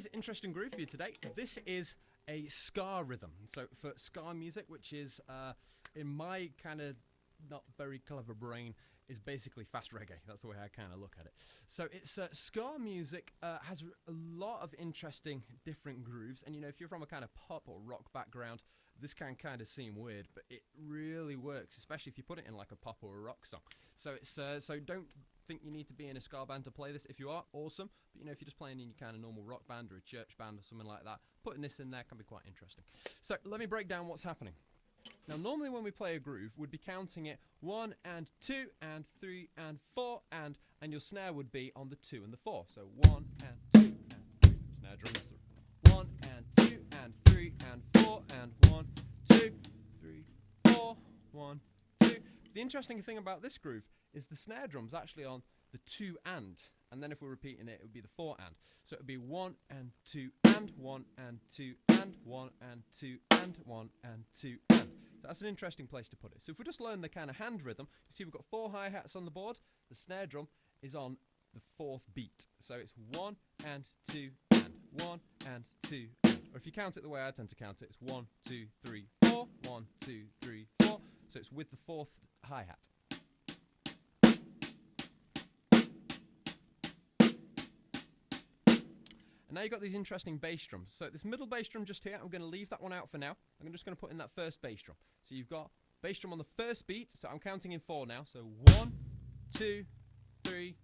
guys, interesting groove for you today. This is a ska rhythm. So for ska music, which is, in my kind of not very clever brain, is basically fast reggae. That's the way I kind of look at it. So it's ska music has a lot of interesting different grooves. And, you know, if you're from a kind of pop or rock background, this can kind of seem weird, but it really works, especially if you put it in like a pop or a rock song. So it's so don't think you need to be in a ska band to play this. If you are, awesome. But, you know, if you're just playing in your kind of normal rock band or a church band or something like that, putting this in there can be quite interesting. So let me break down what's happening. Now, normally when we play a groove, we'd be counting it 1 and 2 and 3 and 4 and your snare would be on the 2 and the 4. So 1 and 2 and 3, snare drum. 1 and 2 and 3 and 4 and 1, 2, 3, 4, 1, 2. The interesting thing about this groove is the snare drum's actually on the 2 and then if we're repeating it, it would be the 4 and. So it would be 1 and 2 and 1 and 2 and 1 and 2 and 1 and 2 and. So that's an interesting place to put it. So if we just learn the kind of hand rhythm, you see we've got 4 hi-hats on the board. The snare drum is on the 4th beat. So it's 1 and 2 and 1 and 2 and. Or if you count it the way I tend to count it, it's 1, 2, 3, 4, 1, 2, 3, 4. So it's with the 4th hi-hat. And now you've got these interesting bass drums. So this middle bass drum just here, I'm going to leave that one out for now. I'm just going to put in that first bass drum. So you've got bass drum on the first beat. So I'm counting in 4 now. So 1, 2, 3,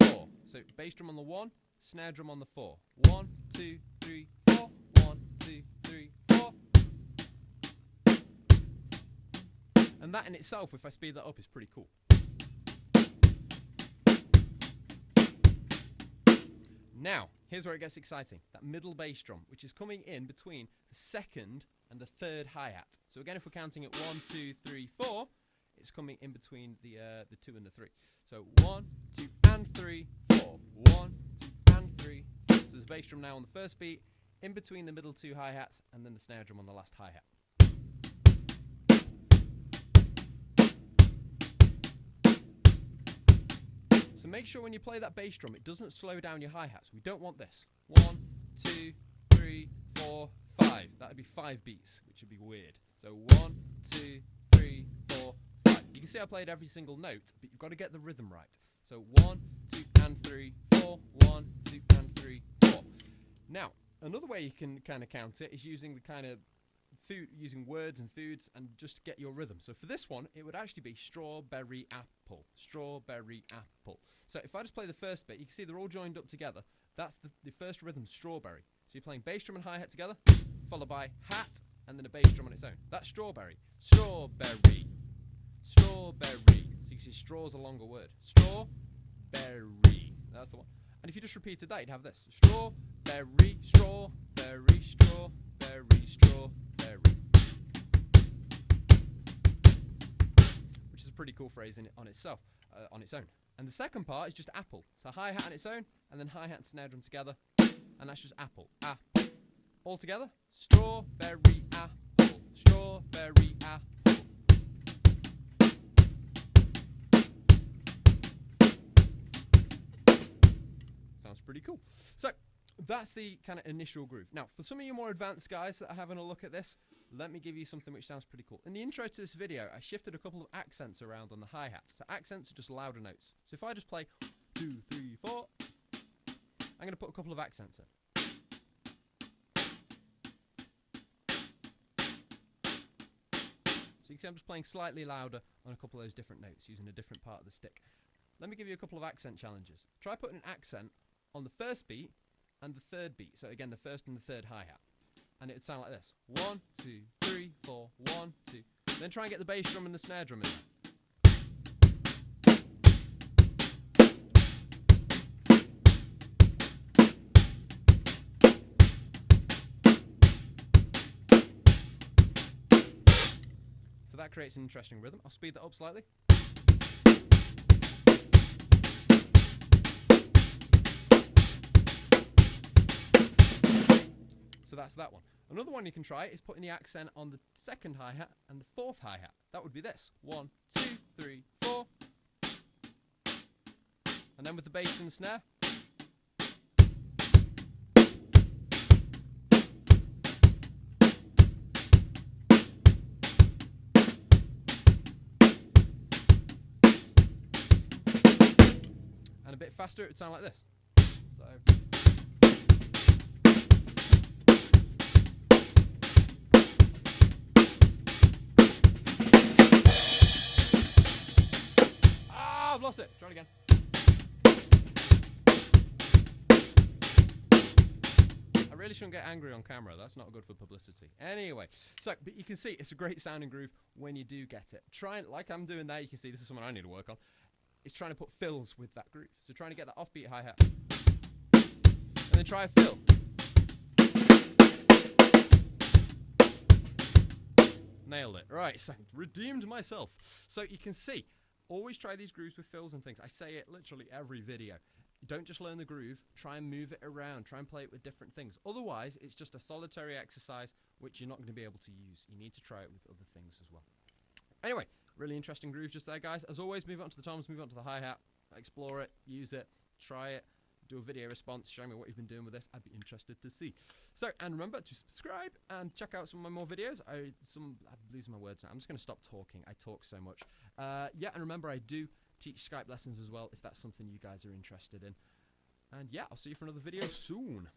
4. So bass drum on the 1, snare drum on the 4. 1, 2, 3, 4. 1, 2, 3, 4. And that in itself, if I speed that up, is pretty cool. Now, here's where it gets exciting. That middle bass drum, which is coming in between the 2nd and the 3rd hi-hat. So again, if we're counting it 1, 2, 3, 4, it's coming in between the 2 and the 3. So 1, 2, and 3, 4. 1, 2, and 3, 4. So there's bass drum now on the first beat, in between the middle 2 hi-hats, and then the snare drum on the last hi-hat. So make sure when you play that bass drum, it doesn't slow down your hi-hats. We don't want this. 1, 2, 3, 4, 5. That would be 5 beats, which would be weird. So 1, 2, 3, 4, 5. You can see I played every single note, but you've got to get the rhythm right. So 1, 2, and 3, 4. 1, 2, and 3, 4. Now, another way you can kind of count it is using the kind of using words and foods and just get your rhythm. So for this one, it would actually be strawberry apple, strawberry apple. So if I just play the first bit, you can see they're all joined up together. That's the first rhythm, strawberry. So you're playing bass drum and hi-hat together, followed by hat, and then a bass drum on its own. That's strawberry, strawberry, strawberry. So you can see straw is a longer word. Strawberry, that's the one. And if you just repeated that, you'd have this. Strawberry, strawberry, strawberry, strawberry. Which is a pretty cool phrase on itself, on its own. And the second part is just apple. So hi-hat on its own, and then hi-hat and snare drum together, and that's just apple, apple. All together, strawberry apple, strawberry apple. Sounds pretty cool. So that's the kind of initial groove. Now, for some of you more advanced guys that are having a look at this, let me give you something which sounds pretty cool. In the intro to this video, I shifted a couple of accents around on the hi-hats. So accents are just louder notes. So if I just play 2, 3, 4, I'm going to put a couple of accents in. So you can see I'm just playing slightly louder on a couple of those different notes, using a different part of the stick. Let me give you a couple of accent challenges. Try putting an accent on the first beat and the 3rd beat. So again, the 1st and the 3rd hi-hat. And it would sound like this. 1, 2, 3, 4, 1, 2. Then try and get the bass drum and the snare drum in there. So that creates an interesting rhythm. I'll speed that up slightly. So that's that one. Another one you can try is putting the accent on the 2nd hi-hat and the 4th hi-hat. That would be this. 1, 2, 3, 4. And then with the bass and the snare. it faster, it would sound like this. So. Ah, I've lost it. Try it again. I really shouldn't get angry on camera. That's not good for publicity. Anyway, so but you can see it's a great sounding groove when you do get it. Try, like I'm doing there, you can see this is something I need to work on. It's trying to put fills with that groove. So trying to get that offbeat hi-hat. And then try a fill. Nailed it. Right, so redeemed myself. So you can see, always try these grooves with fills and things. I say it literally every video. Don't just learn the groove, try and move it around, try and play it with different things. Otherwise, it's just a solitary exercise which you're not going to be able to use. You need to try it with other things as well. Anyway, really interesting groove just there, guys. As always, move on to the toms, move on to the hi-hat, explore it, use it, try it, do a video response, show me what you've been doing with this. I'd be interested to see. So, and remember to subscribe and check out some of my more videos. I'm losing my words now. I'm just going to stop talking. I talk so much. Yeah, and remember, I do teach Skype lessons as well, if that's something you guys are interested in. And yeah, I'll see you for another video soon.